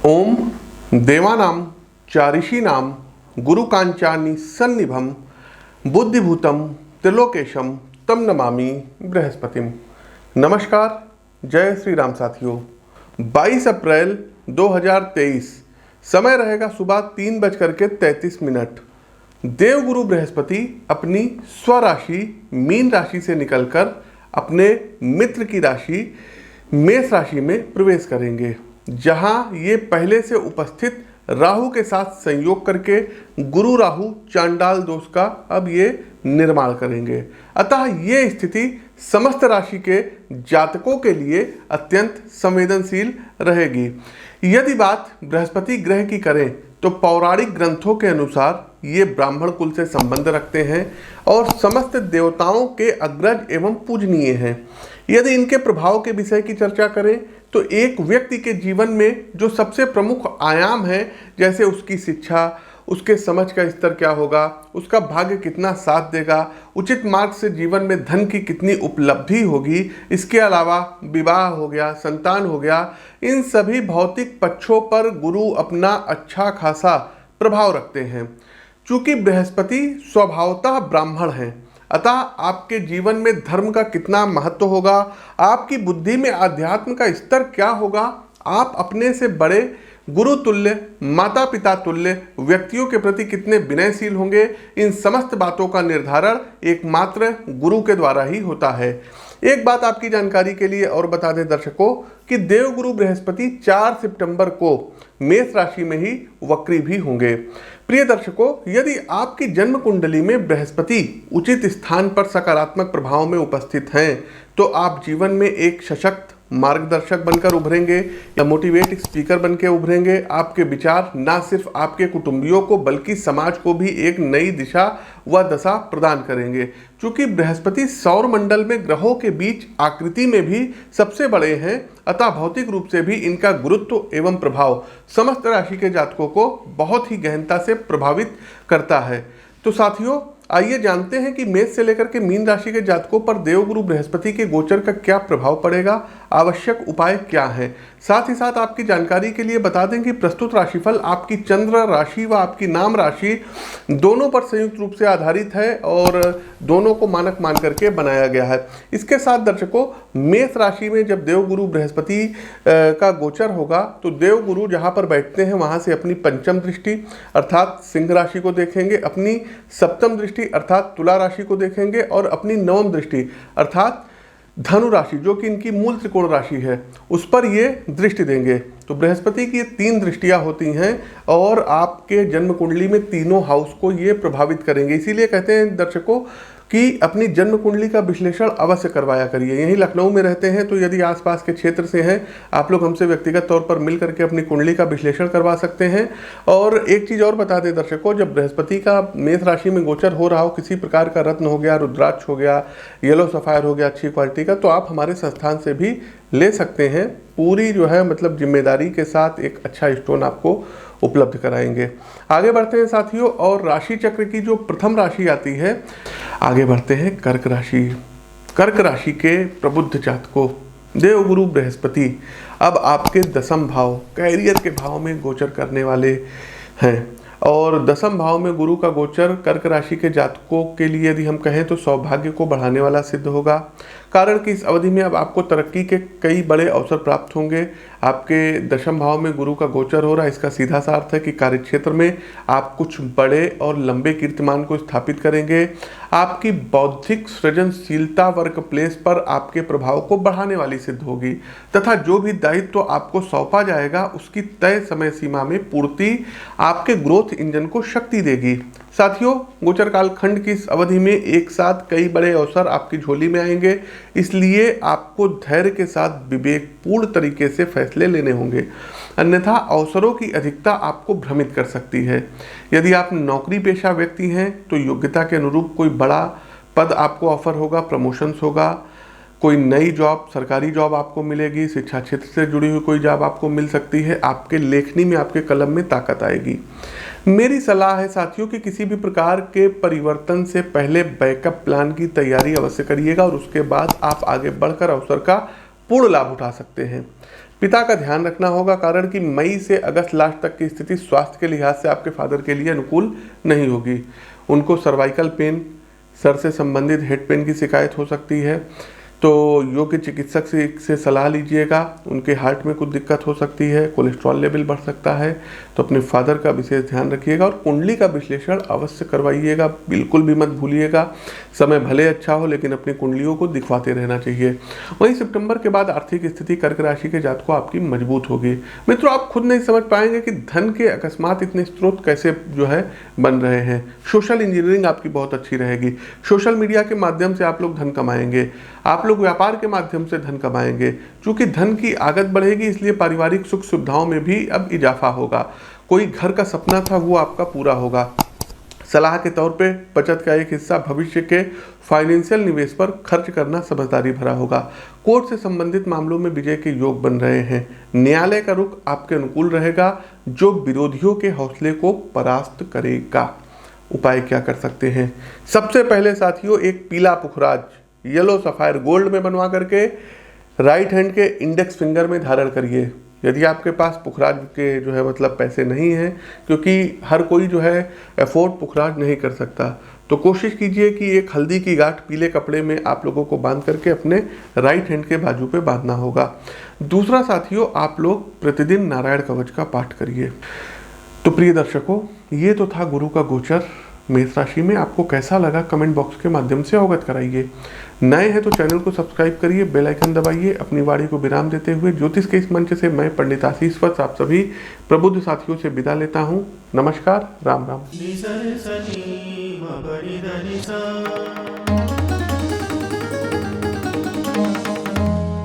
ओम देवानां चारिषीणां गुरुकांचानि सन्निभं बुद्धिभूतं त्रिलोकेशम तम नमामि बृहस्पतिम। नमस्कार, जय श्री राम साथियों। 22 अप्रैल 2023 समय रहेगा सुबह 3:33। देवगुरु बृहस्पति अपनी स्वराशि मीन राशि से निकलकर अपने मित्र की राशि मेष राशि में प्रवेश करेंगे, जहां ये पहले से उपस्थित राहु के साथ संयोग करके गुरु राहु चांडाल दोष का अब ये निर्माण करेंगे। अतः ये स्थिति समस्त राशि के जातकों के लिए अत्यंत संवेदनशील रहेगी। यदि बात बृहस्पति ग्रह की करें तो पौराणिक ग्रंथों के अनुसार ये ब्राह्मण कुल से संबंध रखते हैं और समस्त देवताओं के अग्रज एवं पूजनीय हैं। यदि इनके प्रभाव के विषय की चर्चा करें तो एक व्यक्ति के जीवन में जो सबसे प्रमुख आयाम है, जैसे उसकी शिक्षा, उसके समझ का स्तर क्या होगा, उसका भाग्य कितना साथ देगा, उचित मार्ग से जीवन में धन की कितनी उपलब्धि होगी, इसके अलावा विवाह हो गया, संतान हो गया, इन सभी भौतिक पक्षों पर गुरु अपना अच्छा खासा प्रभाव रखते हैं। चूंकि बृहस्पति स्वभावतः ब्राह्मण हैं, अतः आपके जीवन में धर्म का कितना महत्व होगा, आपकी बुद्धि में अध्यात्म का स्तर क्या होगा, आप अपने से बड़े गुरु तुल्य, माता पिता तुल्य व्यक्तियों के प्रति कितने विनयशील होंगे, इन समस्त बातों का निर्धारण एकमात्र गुरु के द्वारा ही होता है। एक बात आपकी जानकारी के लिए और बता दें दर्शकों कि देवगुरु बृहस्पति 4 सितंबर को मेष राशि में ही वक्री भी होंगे। प्रिय दर्शकों, यदि आपकी जन्म कुंडली में बृहस्पति उचित स्थान पर सकारात्मक प्रभाव में उपस्थित हैं तो आप जीवन में एक सशक्त मार्गदर्शक बनकर उभरेंगे या मोटिवेट स्पीकर बनकर उभरेंगे। आपके विचार न सिर्फ आपके कुटुंबियों को बल्कि समाज को भी एक नई दिशा व दशा प्रदान करेंगे। चूंकि बृहस्पति सौर मंडल में ग्रहों के बीच आकृति में भी सबसे बड़े हैं, अतः भौतिक रूप से भी इनका गुरुत्व एवं प्रभाव समस्त राशि के जातकों को बहुत ही गहनता से प्रभावित करता है। तो साथियों, आइए जानते हैं कि मेष से लेकर के मीन राशि के जातकों पर देवगुरु बृहस्पति के गोचर का क्या प्रभाव पड़ेगा, आवश्यक उपाय क्या हैं। साथ ही साथ आपकी जानकारी के लिए बता दें कि प्रस्तुत राशिफल आपकी चंद्र राशि व आपकी नाम राशि दोनों पर संयुक्त रूप से आधारित है और दोनों को मानक मान करके बनाया गया है। इसके साथ दर्शकों, मेष राशि में जब देवगुरु बृहस्पति का गोचर होगा तो देवगुरु जहाँ पर बैठते हैं वहाँ से अपनी पंचम दृष्टि अर्थात सिंह राशि को देखेंगे, अपनी सप्तम दृष्टि अर्थात तुला राशि को देखेंगे और अपनी नवम दृष्टि अर्थात धनु राशि, जो कि इनकी मूल त्रिकोण राशि है, उस पर ये दृष्टि देंगे। तो बृहस्पति की 3 दृष्टियां होती हैं और आपके जन्म कुंडली में तीनों हाउस को ये प्रभावित करेंगे। इसीलिए कहते हैं दर्शकों कि अपनी जन्म कुंडली का विश्लेषण अवश्य करवाया करिए। यहीं लखनऊ में रहते हैं तो यदि आसपास के क्षेत्र से हैं, आप लोग हमसे व्यक्तिगत तौर पर मिल करके अपनी कुंडली का विश्लेषण करवा सकते हैं। और एक चीज़ और बता दें दर्शकों, जब बृहस्पति का मेष राशि में गोचर हो रहा हो, किसी प्रकार का रत्न हो गया, रुद्राक्ष हो गया, येलो सफायर हो गया अच्छी क्वालिटी का, तो आप हमारे संस्थान से भी ले सकते हैं। पूरी जो है मतलब जिम्मेदारी के साथ एक अच्छा स्टोन आपको उपलब्ध कराएंगे। आगे बढ़ते हैं साथियों, और राशि चक्र की जो प्रथम राशि आती है, आगे बढ़ते हैं कर्क राशि। कर्क राशि के प्रबुद्ध जातकों, देवगुरु बृहस्पति अब आपके दसम भाव कैरियर के भाव में गोचर करने वाले हैं और दसम भाव में गुरु का गोचर कर्क राशि के जातकों के लिए यदि हम कहें तो सौभाग्य को बढ़ाने वाला सिद्ध होगा। कारण कि इस अवधि में अब आपको तरक्की के कई बड़े अवसर प्राप्त होंगे। आपके दशम भाव में गुरु का गोचर हो रहा है, इसका सीधा सा अर्थ है कि कार्यक्षेत्र में आप कुछ बड़े और लंबे कीर्तिमान को स्थापित करेंगे। आपकी बौद्धिक सृजनशीलता वर्क प्लेस पर आपके प्रभाव को बढ़ाने वाली सिद्ध होगी तथा जो भी दायित्व तो आपको सौंपा जाएगा उसकी तय समय सीमा में पूर्ति आपके ग्रोथ इंजन को शक्ति देगी। साथियों, गोचर काल खंड की इस अवधि में एक साथ कई बड़े अवसर आपकी झोली में आएंगे, इसलिए आपको धैर्य के साथ विवेकपूर्ण तरीके से फैसले लेने होंगे, अन्यथा अवसरों की अधिकता आपको भ्रमित कर सकती है। यदि आप नौकरी पेशा व्यक्ति हैं तो योग्यता के अनुरूप कोई बड़ा पद आपको ऑफर होगा, प्रमोशंस होगा, कोई नई जॉब, सरकारी जॉब आपको मिलेगी, शिक्षा क्षेत्र से जुड़ी हुई कोई जॉब आपको मिल सकती है। आपके लेखनी में, आपके कलम में ताकत आएगी। मेरी सलाह है साथियों कि किसी भी प्रकार के परिवर्तन से पहले बैकअप प्लान की तैयारी अवश्य करिएगा और उसके बाद आप आगे बढ़कर अवसर का पूर्ण लाभ उठा सकते हैं। पिता का ध्यान रखना होगा, कारण कि मई से अगस्त लास्ट तक की स्थिति स्वास्थ्य के लिहाज से आपके फादर के लिए अनुकूल नहीं होगी। उनको सर्वाइकल पेन, सर से संबंधित हेड पेन की शिकायत हो सकती है, तो योग्य चिकित्सक से सलाह लीजिएगा। उनके हार्ट में कुछ दिक्कत हो सकती है, कोलेस्ट्रॉल लेवल बढ़ सकता है, तो अपने फादर का विशेष ध्यान रखिएगा और कुंडली का विश्लेषण अवश्य करवाइएगा, बिल्कुल भी मत भूलिएगा। समय भले अच्छा हो लेकिन अपनी कुंडलियों को दिखवाते रहना चाहिए। वहीं सितंबर के बाद आर्थिक स्थिति कर्क राशि के जातकों आपकी मजबूत होगी। मित्रों, आप खुद नहीं समझ पाएंगे कि धन के अकस्मात इतने स्रोत कैसे बन रहे हैं। सोशल इंजीनियरिंग आपकी बहुत अच्छी रहेगी। सोशल मीडिया के माध्यम से आप लोग धन कमाएंगे, आप लोग व्यापार के माध्यम से धन कमाएंगे। चूंकि धन की आगत बढ़ेगी, इसलिए पारिवारिक सुख सुविधाओं में भी अब इजाफा होगा। कोई घर का सपना था वो आपका पूरा होगा। सलाह के तौर पे बचत का एक हिस्सा भविष्य के फाइनेंशियल निवेश पर खर्च करना समझदारी भरा होगा। कोर्ट से संबंधित मामलों में विजय के योग बन रहे हैं। न्यायालय का रुख आपके अनुकूल रहेगा, जो विरोधियों के हौसले को परास्त करेगा। उपाय क्या कर सकते हैं? सबसे पहले साथियों, एक पीला पुखराज येलो सफायर गोल्ड में बनवा करके राइट हैंड के इंडेक्स फिंगर में धारण करिए। यदि आपके पास पुखराज के पैसे नहीं हैं, क्योंकि हर कोई अफोर्ड पुखराज नहीं कर सकता, तो कोशिश कीजिए कि एक हल्दी की गांठ पीले कपड़े में आप लोगों को बांध करके अपने राइट हैंड के बाजू पे बांधना होगा। दूसरा साथियों, आप लोग प्रतिदिन नारायण कवच का पाठ करिए। तो प्रिय दर्शकों, ये तो था गुरु का गोचर मेष राशि में। आपको कैसा लगा कमेंट बॉक्स के माध्यम से अवगत कराइए। नए हैं तो चैनल को सब्सक्राइब करिए, बेल आइकन दबाइए। अपनी वाणी को विराम देते हुए ज्योतिष के इस मंच से मैं पंडित आशीष वत्स आप सभी प्रबुद्ध साथियों से विदा लेता हूँ। नमस्कार, राम राम।